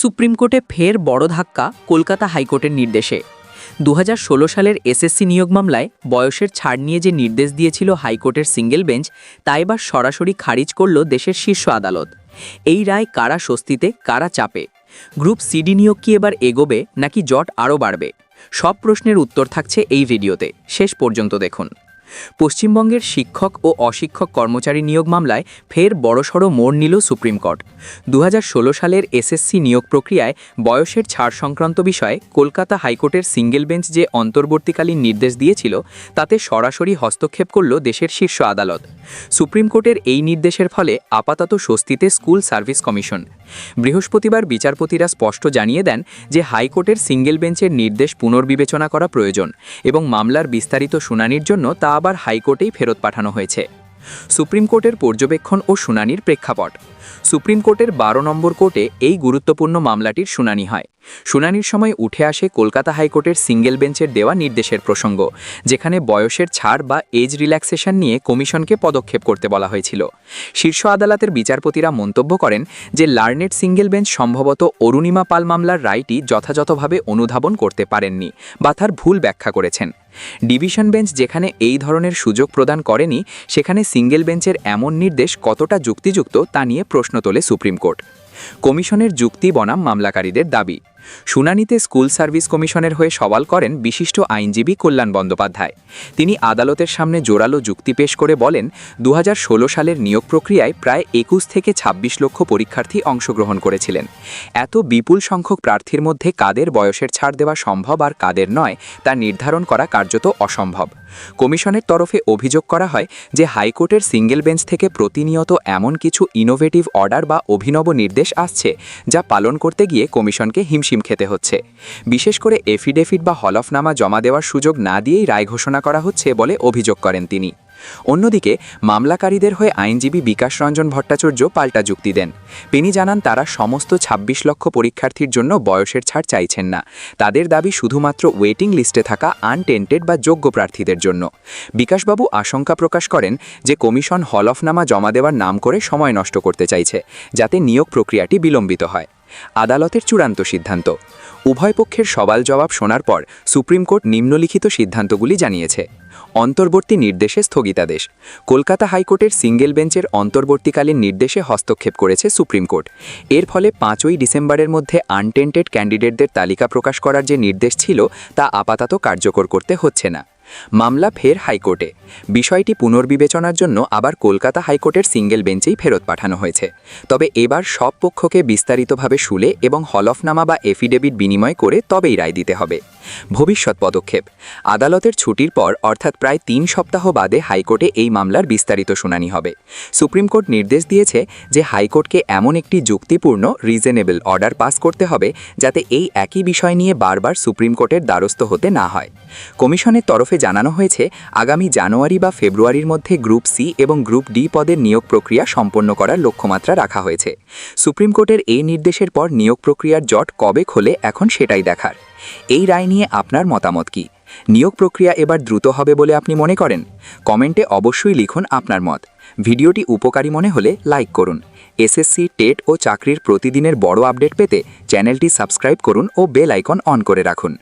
Supreme কোর্টে ফের বড় ধাক্কা কলকাতা হাইকোর্টের নির্দেশে 2016 সালের এসএসসি নিয়োগ মামলায় বয়সের ছাড় নিয়ে যে নির্দেশ দিয়েছিল হাইকোর্টের সিঙ্গেল বেঞ্চ তা এবার সরাসরি খারিজ করল দেশের শীর্ষ আদালত। এই রায় কারা স্বস্তিতে কারা চাপে, গ্রুপ সিডি নিয়োগ কি এবার এগোবে নাকি জট আরও বাড়বে, সব প্রশ্নের উত্তর থাকছে এই ভিডিওতে, শেষ পর্যন্ত দেখুন। পশ্চিমবঙ্গের শিক্ষক ও অশিক্ষক কর্মচারী নিয়োগ মামলায় ফের বড়সড় মোড় নিল সুপ্রিম কোর্ট। 2016 সালের এসএসসি নিয়োগ প্রক্রিয়ায় বয়সের ছাড় সংক্রান্ত বিষয়ে কলকাতা হাইকোর্টের সিঙ্গেল বেঞ্চ যে অন্তর্বর্তীকালীন নির্দেশ দিয়েছিল তাতে সরাসরি হস্তক্ষেপ করল দেশের শীর্ষ আদালত। সুপ্রিম কোর্টের এই নির্দেশের ফলে আপাতত স্বস্তিতে স্কুল সার্ভিস কমিশন। বৃহস্পতিবার বিচারপতিরা স্পষ্ট জানিয়ে দেন যে হাইকোর্টের সিঙ্গেল বেঞ্চের নির্দেশ পুনর্বিবেচনা করা প্রয়োজন এবং মামলার বিস্তারিত শুনানির জন্য তা আবার হাইকোর্টেই ফেরত পাঠানো হয়েছে। সুপ্রিম কোর্টের পর্যবেক্ষণ ও শুনানির প্রেক্ষাপট। সুপ্রিম কোর্টের 12 নম্বর কোর্টে এই গুরুত্বপূর্ণ মামলাটির শুনানি হয়। শুনানির সময় উঠে আসে কলকাতা হাইকোর্টের সিঙ্গেল বেঞ্চের দেওয়া নির্দেশের প্রসঙ্গ, যেখানে বয়সের ছাড় বা এজ রিল্যাক্সেশন নিয়ে কমিশনকে পদক্ষেপ করতে বলা হয়েছিল। শীর্ষ আদালতের বিচারপতিরা মন্তব্য করেন যে লার্নেড সিঙ্গেল বেঞ্চ সম্ভবত অরুণিমা পাল মামলার রায়টি যথাযথভাবে অনুধাবন করতে পারেননি বা তার ভুল ব্যাখ্যা করেছেন। ডিভিশন বেঞ্চ যেখানে এই ধরনের সুযোগ প্রদান করেনি সেখানে সিঙ্গেল বেঞ্চের এমন নির্দেশ কতটা যুক্তিযুক্ত তা নিয়ে প্রশ্ন তোলে সুপ্রিম কোর্ট। কমিশনের যুক্তি বনাম মামলাকারীদের দাবি। শুনানিতে স্কুল সার্ভিস কমিশনের হয়ে সওয়াল করেন বিশিষ্ট আইনজীবী কল্যাণ বন্দ্যোপাধ্যায়। তিনি আদালতের সামনে জোরালো যুক্তি পেশ করে বলেন, 2016 সালের নিয়োগ প্রক্রিয়ায় প্রায় 21 থেকে 26 লক্ষ পরীক্ষার্থী অংশগ্রহণ করেছিলেন। এত বিপুল সংখ্যক প্রার্থীর মধ্যে কাদের বয়সের ছাড় দেওয়া সম্ভব আর কাদের নয় তা নির্ধারণ করা কার্যত অসম্ভব। কমিশনের তরফে অভিযোগ করা হয় যে হাইকোর্টের সিঙ্গেল বেঞ্চ থেকে প্রতিনিয়ত এমন কিছু ইনোভেটিভ অর্ডার বা অভিনব নির্দেশ আসছে যা পালন করতে গিয়ে কমিশনকে হিমশিম খেতে হচ্ছে। বিশেষ করে এফিডেভিট বা হলফনামা জমা দেওয়ার সুযোগ না দিয়েই রায় ঘোষণা করা হচ্ছে বলে অভিযোগ করেন তিনি। অন্যদিকে মামলাকারীদের হয়ে আইনজীবী বিকাশ রঞ্জন ভট্টাচার্য পাল্টা যুক্তি দেন। তিনি জানান তারা সমস্ত 26 লক্ষ পরীক্ষার্থীর জন্য বয়সের ছাড় চাইছেন না, তাদের দাবি শুধুমাত্র ওয়েটিং লিস্টে থাকা আনটেন্টেড বা যোগ্য প্রার্থীদের জন্য। বিকাশবাবু আশঙ্কা প্রকাশ করেন যে কমিশন হলফনামা জমা দেওয়ার নাম করে সময় নষ্ট করতে চাইছে, যাতে নিয়োগ প্রক্রিয়াটি বিলম্বিত হয়। আদালতের চূড়ান্ত সিদ্ধান্ত। উভয় পক্ষের সওয়াল জবাব শোনার পর সুপ্রিম কোর্ট নিম্নলিখিত সিদ্ধান্তগুলি জানিয়েছে। অন্তর্বর্তী নির্দেশে স্থগিতাদেশ। কলকাতা হাইকোর্টের সিঙ্গেল বেঞ্চের অন্তর্বর্তীকালীন নির্দেশে হস্তক্ষেপ করেছে সুপ্রিম কোর্ট। এর ফলে 5ই ডিসেম্বরের মধ্যে আনটেন্টেড ক্যান্ডিডেটদের তালিকা প্রকাশ করার যে নির্দেশ ছিল তা আপাতত কার্যকর করতে হচ্ছে না। মামলা ফের হাইকোর্টে। বিষয়টি পুনর্বিবেচনার জন্য আবার কলকাতা হাইকোর্টের সিঙ্গেল বেঞ্চেই ফেরত পাঠানো হয়েছে। তবে এবার সব পক্ষকে বিস্তারিতভাবে শুলে এবং হলফনামা বা এফিডেভিট বিনিময় করে তবেই রায় দিতে হবে। ভবিষ্যৎ পদক্ষেপ। আদালতের ছুটির পর অর্থাৎ প্রায় 3 সপ্তাহ বাদে হাইকোর্টে এই মামলার বিস্তারিত শুনানি হবে। সুপ্রিম কোর্ট নির্দেশ দিয়েছে যে হাইকোর্টকে এমন একটি যুক্তিপূর্ণ রিজনেবল অর্ডার পাস করতে হবে যাতে এই একই বিষয় নিয়ে বারবার সুপ্রিম কোর্টের দ্বারস্থ হতে না হয়। কমিশনের তরফে জানানো হয়েছে আগামী জানুয়ারি বা ফেব্রুয়ারির মধ্যে গ্রুপ সি এবং গ্রুপ ডি পদের নিয়োগ প্রক্রিয়া সম্পন্ন করার লক্ষ্যমাত্রা রাখা হয়েছে। সুপ্রিম কোর্টের এই নির্দেশের পর নিয়োগ প্রক্রিয়ার জট কবে খোলে এখন সেটাই দেখার। এই রায় নিয়ে আপনার মতামত কি? নিয়োগ প্রক্রিয়া এবার দ্রুত হবে বলে আপনি মনে করেন? কমেন্টে অবশ্যই লিখুন আপনার মত। ভিডিওটি উপকারী মনে হলে লাইক করুন। এসএসসি, টেট ও চাকরির প্রতিদিনের বড় আপডেট পেতে চ্যানেলটি সাবস্ক্রাইব করুন ও বেল আইকন অন করে রাখুন।